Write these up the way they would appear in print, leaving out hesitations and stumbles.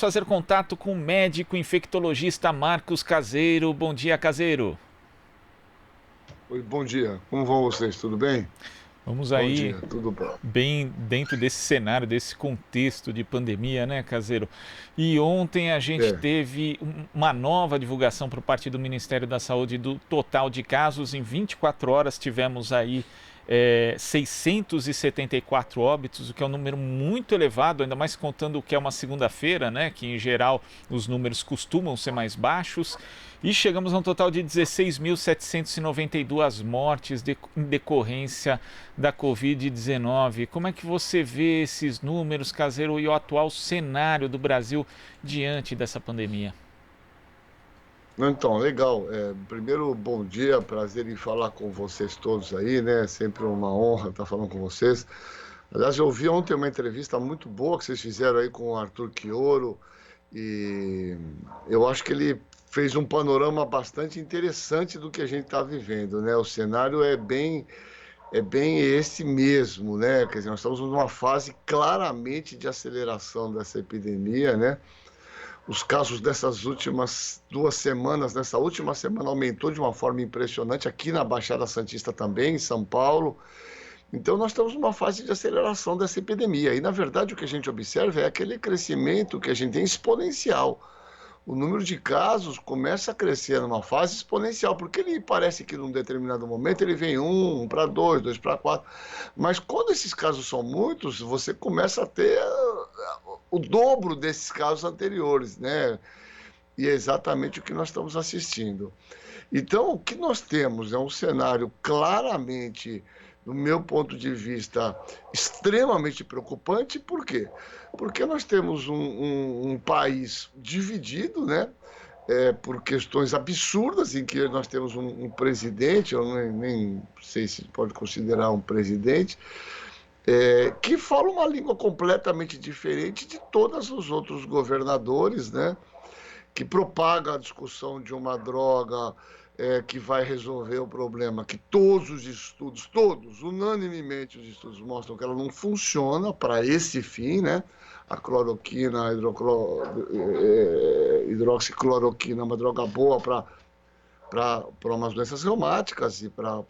fazer contato com o médico infectologista Marcos Caseiro. Bom dia, Caseiro. Oi, bom dia. Como vão vocês? Tudo bem? Vamos Bom aí dia, tudo bom. bem dentro desse cenário, desse contexto de pandemia, né, Caseiro? E ontem a gente É, teve uma nova divulgação por parte do Ministério da Saúde do total de casos. Em 24 horas tivemos aí 674 óbitos, o que é um número muito elevado, ainda mais contando o que é uma segunda-feira, né, que em geral os números costumam ser mais baixos. E chegamos a um total de 16.792 mortes em decorrência da Covid-19. Como é que você vê esses números, Caseiro, e o atual cenário do Brasil diante dessa pandemia? então, legal. Primeiro, bom dia, prazer em falar com vocês todos aí, né? Sempre uma honra estar falando com vocês. Aliás, eu ouvi ontem uma entrevista muito boa que vocês fizeram aí com o Arthur Quioro e eu acho que ele fez um panorama bastante interessante do que a gente está vivendo, né? O cenário é bem esse mesmo, né? Quer dizer, nós estamos numa fase claramente de aceleração dessa epidemia, né? Os casos dessas últimas 2 semanas, nessa última semana aumentou de uma forma impressionante, aqui na Baixada Santista também, em São Paulo. Então, nós estamos numa fase de aceleração dessa epidemia. E, na verdade, o que a gente observa é aquele crescimento que a gente tem exponencial. O número de casos começa a crescer numa fase exponencial, porque ele parece que num determinado momento ele vem um para dois, dois para quatro. Mas quando esses casos são muitos, você começa a ter o dobro desses casos anteriores, né? E é exatamente o que nós estamos assistindo. Então, o que nós temos é um cenário claramente, do meu ponto de vista, extremamente preocupante. Por quê? Porque nós temos um país dividido, né? Por questões absurdas, em que nós temos um presidente, eu nem sei se pode considerar um presidente, que fala uma língua completamente diferente de todos os outros governadores, né? Que propaga a discussão de uma droga que vai resolver o problema, que todos os estudos, todos, unanimemente os estudos mostram que ela não funciona para esse fim, né? A cloroquina, a hidroxicloroquina é uma droga boa para umas doenças reumáticas e para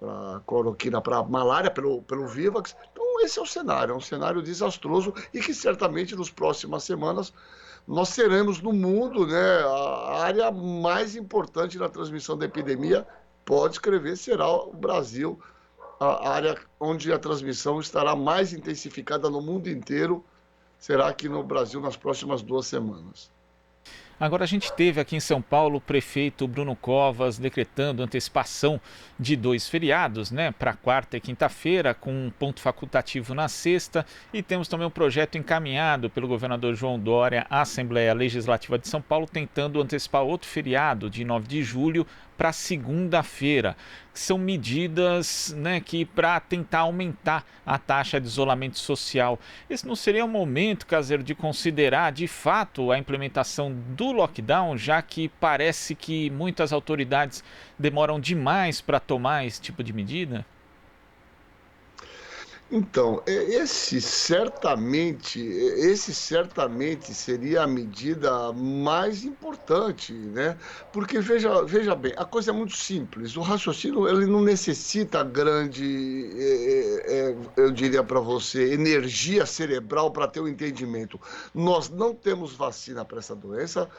cloroquina para malária, pelo Vivax. Então, esse é um cenário desastroso e que certamente nas próximas semanas nós seremos no mundo, né, a área mais importante na transmissão da epidemia, pode escrever, será o Brasil, a área onde a transmissão estará mais intensificada no mundo inteiro, será aqui no Brasil nas próximas 2 semanas. Agora, a gente teve aqui em São Paulo o prefeito Bruno Covas decretando antecipação de 2 feriados, né, para quarta e quinta-feira, com um ponto facultativo na sexta, e temos também um projeto encaminhado pelo governador João Dória à Assembleia Legislativa de São Paulo, tentando antecipar outro feriado de 9 de julho para segunda-feira. São medidas, né, que para tentar aumentar a taxa de isolamento social. Esse não seria um momento, Caseiro, de considerar de fato a implementação do lockdown, já que parece que muitas autoridades demoram demais para tomar esse tipo de medida? Então, esse certamente seria a medida mais importante, né? Porque veja bem, a coisa é muito simples. O raciocínio ele não necessita grande, eu diria para você, energia cerebral para ter o entendimento. Nós não temos vacina para essa doença.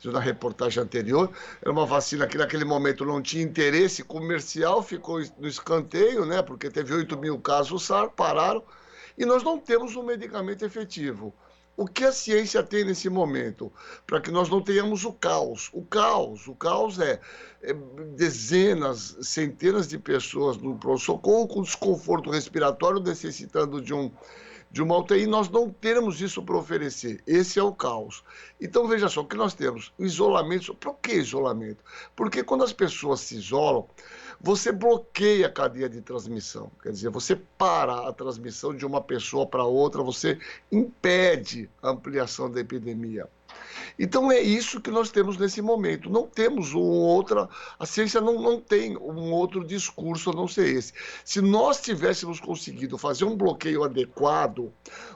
Na reportagem anterior, era uma vacina que naquele momento não tinha interesse comercial, ficou no escanteio, né? Porque teve 8 mil casos, pararam, e nós não temos um medicamento efetivo. O que a ciência tem nesse momento? Para que nós não tenhamos o caos. O caos é dezenas, centenas de pessoas no pronto-socorro com desconforto respiratório, necessitando de uma UTI, nós não temos isso para oferecer. Esse é o caos. Então, veja só, o que nós temos? Isolamento. Por que isolamento? Porque quando as pessoas se isolam, você bloqueia a cadeia de transmissão. Quer dizer, você para a transmissão de uma pessoa para outra, você impede a ampliação da epidemia. Então é isso que nós temos nesse momento. Não temos a ciência não tem um outro discurso a não ser esse. Se nós tivéssemos conseguido fazer um bloqueio adequado,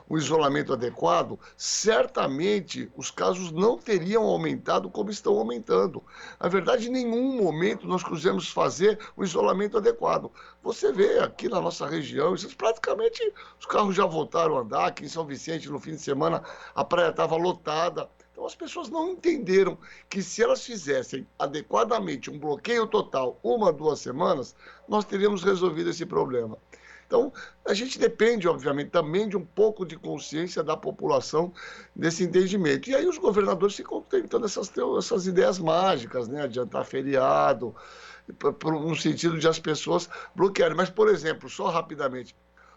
um isolamento adequado, certamente os casos não teriam aumentado como estão aumentando. Na verdade, em nenhum momento nós quisemos fazer um isolamento adequado. Você vê aqui na nossa região, praticamente os carros já voltaram a andar. Aqui em São Vicente, no fim de semana, a praia estava lotada. Então, as pessoas não entenderam que se elas fizessem adequadamente um bloqueio total, 1, 2 semanas, nós teríamos resolvido esse problema. Então, a gente depende, obviamente, também de um pouco de consciência da população desse entendimento. E aí os governadores ficam tentando essas ideias mágicas, né? Adiantar feriado, no sentido de as pessoas bloquearem. Mas, por exemplo, só rapidamente,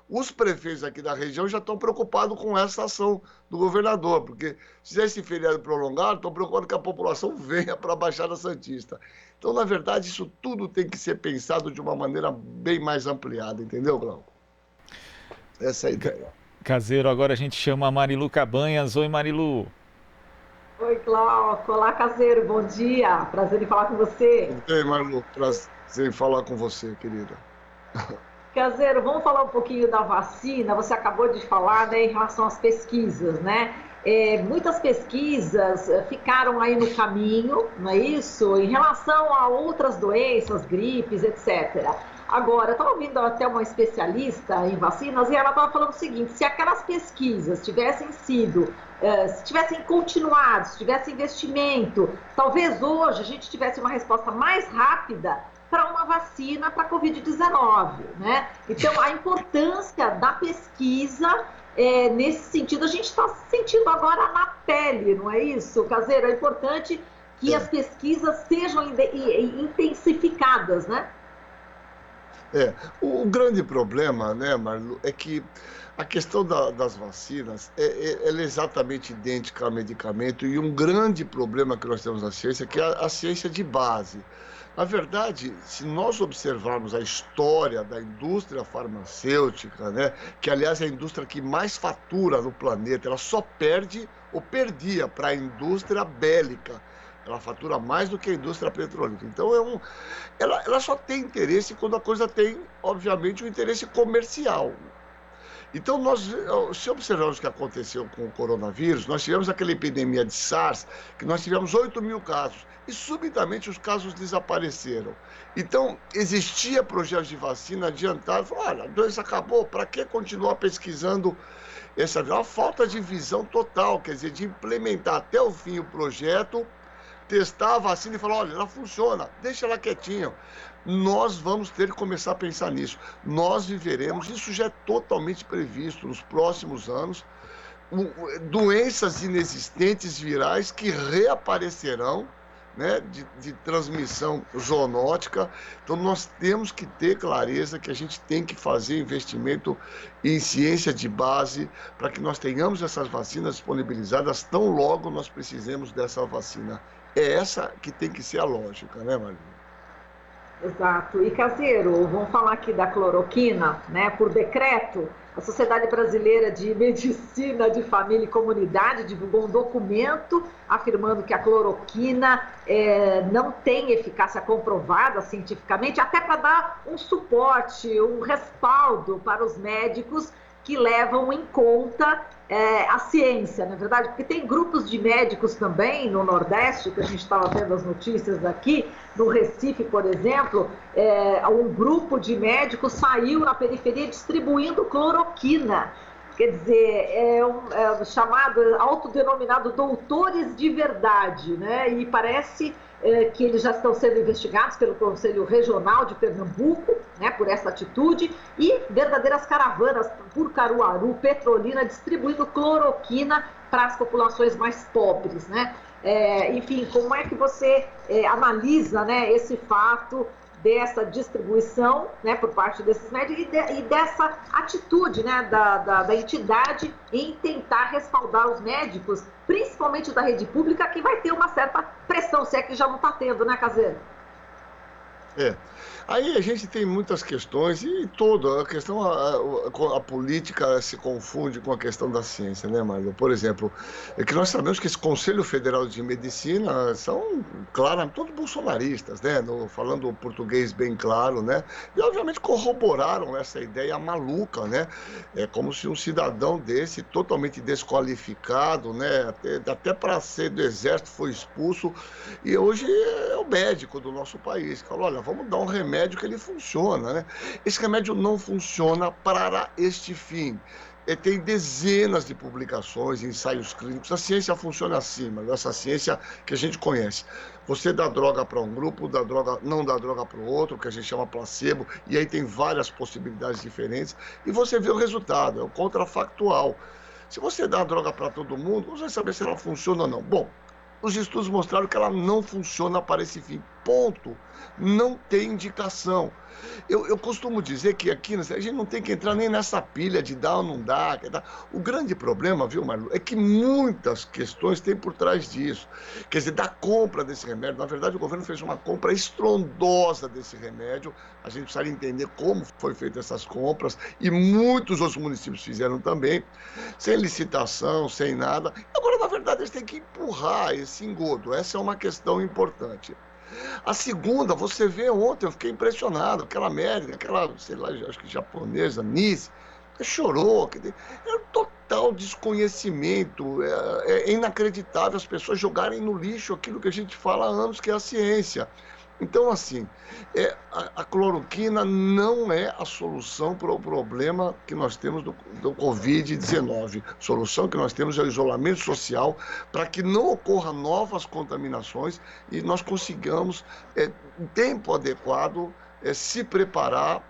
os prefeitos aqui da região já estão preocupados com essa ação do governador, porque se esse feriado prolongado, estão preocupados que a população venha para a Baixada Santista. Então, na verdade, isso tudo tem que ser pensado de uma maneira bem mais ampliada, entendeu, Glauco? Essa é a ideia. Caseiro, agora a gente chama a Marilu Cabanhas. Oi, Marilu. Oi, Glauco. Olá, Caseiro. Bom dia. Prazer em falar com você. Tudo bem, Marilu? Prazer em falar com você, querida. Caseiro, vamos falar um pouquinho da vacina. Você acabou de falar, né, em relação às pesquisas, né? Muitas pesquisas ficaram aí no caminho, não é isso? Em relação a outras doenças, gripes, etc. Agora, eu estava ouvindo até uma especialista em vacinas e ela estava falando o seguinte: se aquelas pesquisas tivessem sido, se tivessem continuado, se tivesse investimento, talvez hoje a gente tivesse uma resposta mais rápida para uma vacina para a Covid-19, né? Então, a importância da pesquisa, nesse sentido, a gente está sentindo agora na pele, não é isso, Caseiro? É importante que as pesquisas sejam intensificadas, né? O grande problema, né, Marlu, é que a questão das vacinas ela é exatamente idêntica ao medicamento, e um grande problema que nós temos na ciência, que é a ciência de base. Na verdade, se nós observarmos a história da indústria farmacêutica, né, que aliás é a indústria que mais fatura no planeta, ela só perde ou perdia para a indústria bélica. Ela fatura mais do que a indústria petrolífera. Então, ela só tem interesse quando a coisa tem, obviamente, um interesse comercial. Então, se observarmos o que aconteceu com o coronavírus, nós tivemos aquela epidemia de SARS, que nós tivemos 8.000 casos, e subitamente os casos desapareceram. Então, existia projetos de vacina adiantados, olha, a doença acabou, para que continuar pesquisando essa? Uma falta de visão total, quer dizer, de implementar até o fim o projeto, testar a vacina e falar, olha, ela funciona, deixa ela quietinha. Nós vamos ter que começar a pensar nisso. Nós viveremos, isso já é totalmente previsto nos próximos anos, doenças inexistentes virais que reaparecerão, né, de transmissão zoonótica. Então, nós temos que ter clareza que a gente tem que fazer investimento em ciência de base para que nós tenhamos essas vacinas disponibilizadas tão logo nós precisemos dessa vacina. É essa que tem que ser a lógica, né, Maria? Exato. E, Caseiro, vamos falar aqui da cloroquina, né? Por decreto, a Sociedade Brasileira de Medicina de Família e Comunidade divulgou um documento afirmando que a cloroquina não tem eficácia comprovada cientificamente, até para dar um suporte, um respaldo para os médicos que levam em conta a ciência, não é verdade? Porque tem grupos de médicos também no Nordeste, que a gente estava vendo as notícias aqui, no Recife, por exemplo, um grupo de médicos saiu na periferia distribuindo cloroquina. Quer dizer, chamado, autodenominado doutores de verdade, né? E parece que eles já estão sendo investigados pelo Conselho Regional de Pernambuco, né, por essa atitude, e verdadeiras caravanas por Caruaru, Petrolina, distribuindo cloroquina para as populações mais pobres, né? Enfim, como é que você analisa, né, esse fato dessa distribuição, né, por parte desses médicos e dessa atitude, né, da entidade em tentar respaldar os médicos, principalmente da rede pública, que vai ter uma certa pressão, se é que já não está tendo, né, Caseiro? Aí a gente tem muitas questões e toda a questão, a política se confunde com a questão da ciência, né, Marlon? Por exemplo, é que nós sabemos que esse Conselho Federal de Medicina são, claro, todos bolsonaristas, né? Falando o português bem claro, né? E obviamente corroboraram essa ideia maluca, né? É como se um cidadão desse, totalmente desqualificado, né? Até para ser do exército foi expulso, e hoje é o médico do nosso país. Falou, olha, vamos dar um remédio que ele funciona, né? Esse remédio não funciona para este fim. Tem dezenas de publicações, ensaios clínicos. A ciência funciona assim, mas essa ciência que a gente conhece. Você dá droga para um grupo, não dá droga para o outro, que a gente chama placebo, e aí tem várias possibilidades diferentes, e você vê o resultado, é o contrafactual. Se você dá a droga para todo mundo, você vai saber se ela funciona ou não. Bom, os estudos mostraram que ela não funciona para esse fim. Ponto. Não tem indicação. Eu costumo dizer que aqui a gente não tem que entrar nem nessa pilha de dar ou não dar. O grande problema, viu, Marlu, é que muitas questões têm por trás disso. Quer dizer, da compra desse remédio, na verdade o governo fez uma compra estrondosa desse remédio. A gente precisa entender como foi feita essas compras, e muitos outros municípios fizeram também, sem licitação, sem nada. Agora, na verdade, eles têm que empurrar esse engodo. Essa é uma questão importante. A segunda, você vê ontem, eu fiquei impressionado, aquela médica, aquela, sei lá, acho que japonesa, Nise, chorou, é um total desconhecimento, é inacreditável as pessoas jogarem no lixo aquilo que a gente fala há anos, que é a ciência. Então, assim, a cloroquina não é a solução para o problema que nós temos do Covid-19. A solução que nós temos é o isolamento social, para que não ocorra novas contaminações e nós consigamos, em tempo adequado, se preparar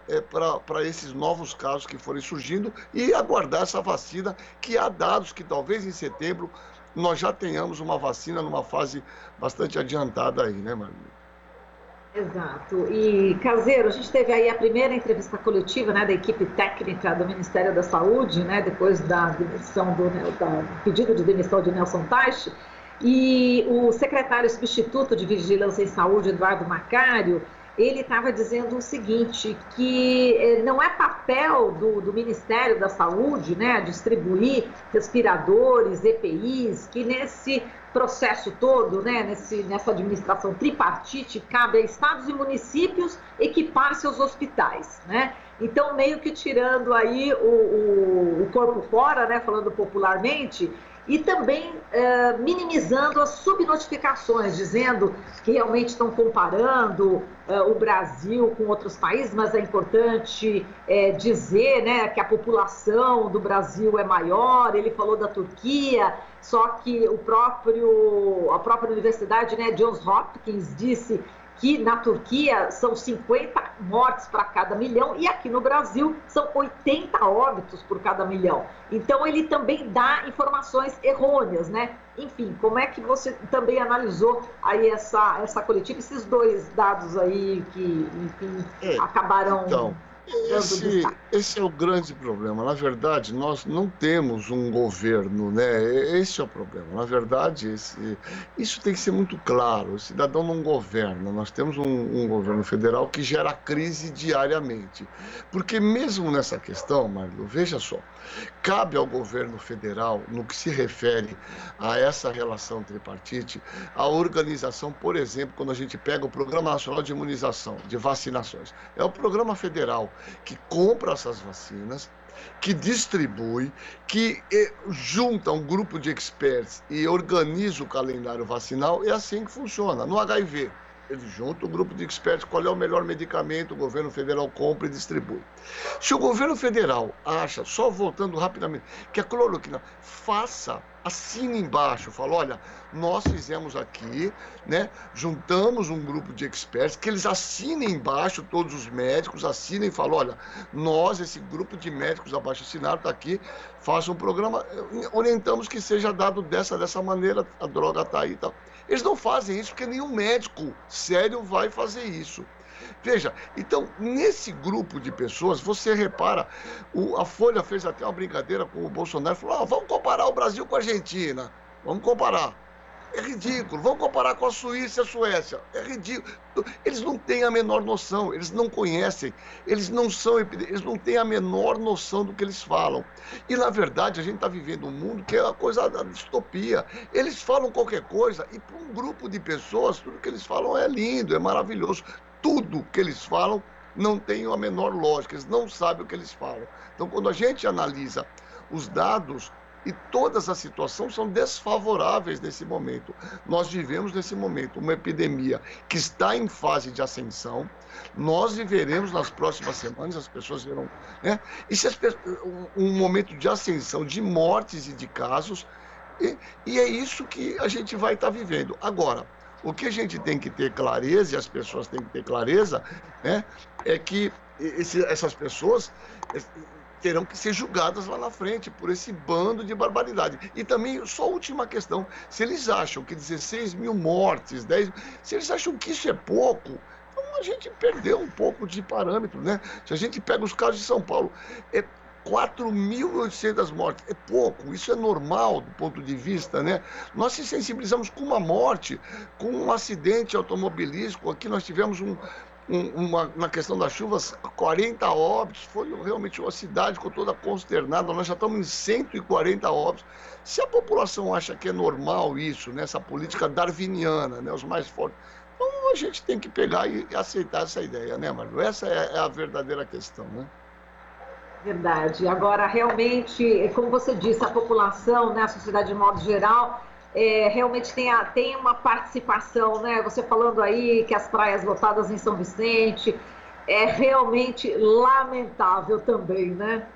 para esses novos casos que forem surgindo e aguardar essa vacina, que há dados que talvez em setembro nós já tenhamos uma vacina numa fase bastante adiantada aí, né, Maria? Exato. E, Caseiro, a gente teve aí a primeira entrevista coletiva, né, da equipe técnica do Ministério da Saúde, né, depois da demissão do pedido de demissão de Nelson Teich, e o secretário substituto de Vigilância em Saúde, Eduardo Macário, ele estava dizendo o seguinte, que não é papel do Ministério da Saúde, né, distribuir respiradores, EPIs, que nesse processo todo, né, nessa administração tripartite, cabe a estados e municípios equipar seus hospitais, né? Então, meio que tirando aí o corpo fora, né, falando popularmente, e também minimizando as subnotificações, dizendo que realmente estão comparando o Brasil com outros países, mas é importante dizer, né, que a população do Brasil é maior. Ele falou da Turquia, só que a própria universidade, né, Johns Hopkins, disse que na Turquia são 50 mortes para cada milhão e aqui no Brasil são 80 óbitos por cada milhão. Então ele também dá informações errôneas, né? Enfim, como é que você também analisou aí essa coletiva, esses dois dados aí que, enfim, acabaram... Então, esse é o grande problema. Na verdade, nós não temos um governo, né? Esse é o problema. Na verdade, isso tem que ser muito claro. O cidadão não governa. Nós temos um governo federal que gera crise diariamente. Porque mesmo nessa questão, Marlo, veja só, cabe ao governo federal, no que se refere a essa relação tripartite, a organização, por exemplo, quando a gente pega o Programa Nacional de Imunização, de Vacinações. É o programa federal que compra essas vacinas, que distribui, que junta um grupo de experts e organiza o calendário vacinal. É assim que funciona. No HIV, ele junta um grupo de experts, qual é o melhor medicamento, o governo federal compra e distribui. Se o governo federal acha, só voltando rapidamente, que a cloroquina assine embaixo, fala, olha, nós fizemos aqui, né, juntamos um grupo de experts, que eles assinem embaixo, todos os médicos assinem e falam, olha, nós, esse grupo de médicos abaixo assinado está aqui, faça um programa, orientamos que seja dado dessa maneira, a droga está aí e tal. Eles não fazem isso porque nenhum médico sério vai fazer isso. Veja, então, nesse grupo de pessoas, você repara, a Folha fez até uma brincadeira com o Bolsonaro, falou, vamos comparar o Brasil com a Argentina, vamos comparar. É ridículo. Vamos comparar com a Suíça e a Suécia. É ridículo. Eles não têm a menor noção, eles não conhecem, eles não têm a menor noção do que eles falam. E, na verdade, a gente está vivendo um mundo que é a coisa da distopia. Eles falam qualquer coisa e, para um grupo de pessoas, tudo que eles falam é lindo, é maravilhoso. Tudo que eles falam não tem a menor lógica, eles não sabem o que eles falam. Então, quando a gente analisa os dados, e todas as situações são desfavoráveis nesse momento. Nós vivemos nesse momento uma epidemia que está em fase de ascensão. Nós viveremos nas próximas semanas, as pessoas verão, né? Um momento de ascensão de mortes e de casos, e é isso que a gente vai estar vivendo. Agora, o que a gente tem que ter clareza, e as pessoas têm que ter clareza, né, é que essas pessoas terão que ser julgadas lá na frente por esse bando de barbaridade. E também, só a última questão, se eles acham que 16 mil mortes, se eles acham que isso é pouco, então a gente perdeu um pouco de parâmetro, né? Se a gente pega os casos de São Paulo, 4.800 mortes, é pouco, isso é normal do ponto de vista, né? Nós se sensibilizamos com uma morte, com um acidente automobilístico, aqui nós tivemos na questão das chuvas, 40 óbitos, foi realmente uma cidade com toda consternada, nós já estamos em 140 óbitos. Se a população acha que é normal isso, né, essa política darwiniana, né, os mais fortes, então a gente tem que pegar e aceitar essa ideia, né, Marlu? Essa é a verdadeira questão, né? Verdade. Agora, realmente, como você disse, a população, né, a sociedade de modo geral, realmente tem uma participação, né? Você falando aí que as praias lotadas em São Vicente, é realmente lamentável também, né?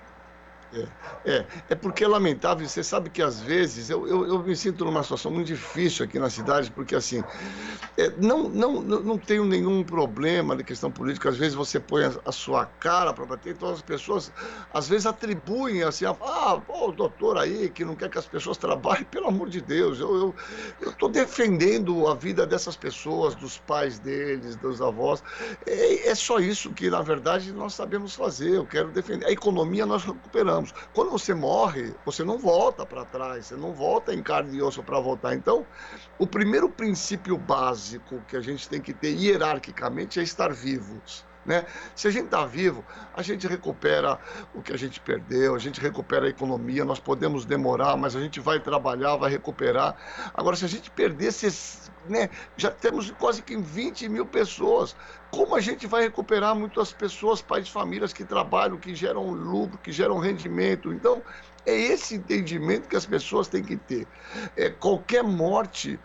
É porque é lamentável, você sabe que às vezes eu me sinto numa situação muito difícil aqui na cidade, porque assim, não tenho nenhum problema de questão política, às vezes você põe a sua cara para bater, então as pessoas às vezes atribuem assim, o doutor aí que não quer que as pessoas trabalhem, pelo amor de Deus, eu estou defendendo a vida dessas pessoas, dos pais deles, dos avós, é só isso que na verdade nós sabemos fazer, eu quero defender, a economia nós recuperamos. Quando você morre, você não volta para trás, você não volta em carne e osso para voltar. Então, o primeiro princípio básico que a gente tem que ter hierarquicamente é estar vivos, né? Se a gente está vivo, a gente recupera o que a gente perdeu, a gente recupera a economia, nós podemos demorar, mas a gente vai trabalhar, vai recuperar. Agora, se a gente perder, né, já temos quase que 20 mil pessoas, como a gente vai recuperar muitas pessoas, pais de famílias que trabalham, que geram lucro, que geram rendimento? Então, é esse entendimento que as pessoas têm que ter. Qualquer morte,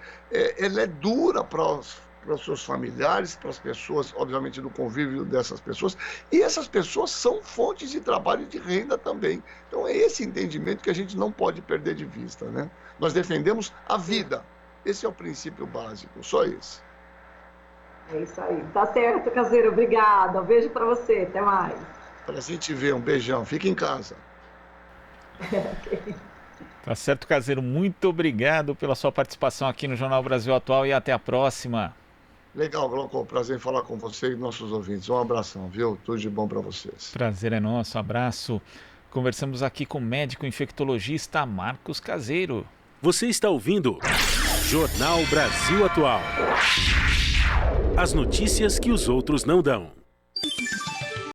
ela é dura para os seus familiares, para as pessoas, obviamente, do convívio dessas pessoas, e essas pessoas são fontes de trabalho e de renda também. Então, é esse entendimento que a gente não pode perder de vista, né? Nós defendemos a vida. Esse é o princípio básico, só esse. É isso aí. Tá certo, Caseiro. Obrigada. Um beijo para você. Até mais. Prazer te ver. Um beijão. Fica em casa. Okay. Tá certo, Caseiro. Muito obrigado pela sua participação aqui no Jornal Brasil Atual e até a próxima. Legal, Glauco. Prazer em falar com você e nossos ouvintes. Um abração, viu? Tudo de bom para vocês. Prazer é nosso. Abraço. Conversamos aqui com o médico infectologista Marcos Caseiro. Você está ouvindo Jornal Brasil Atual. As notícias que os outros não dão.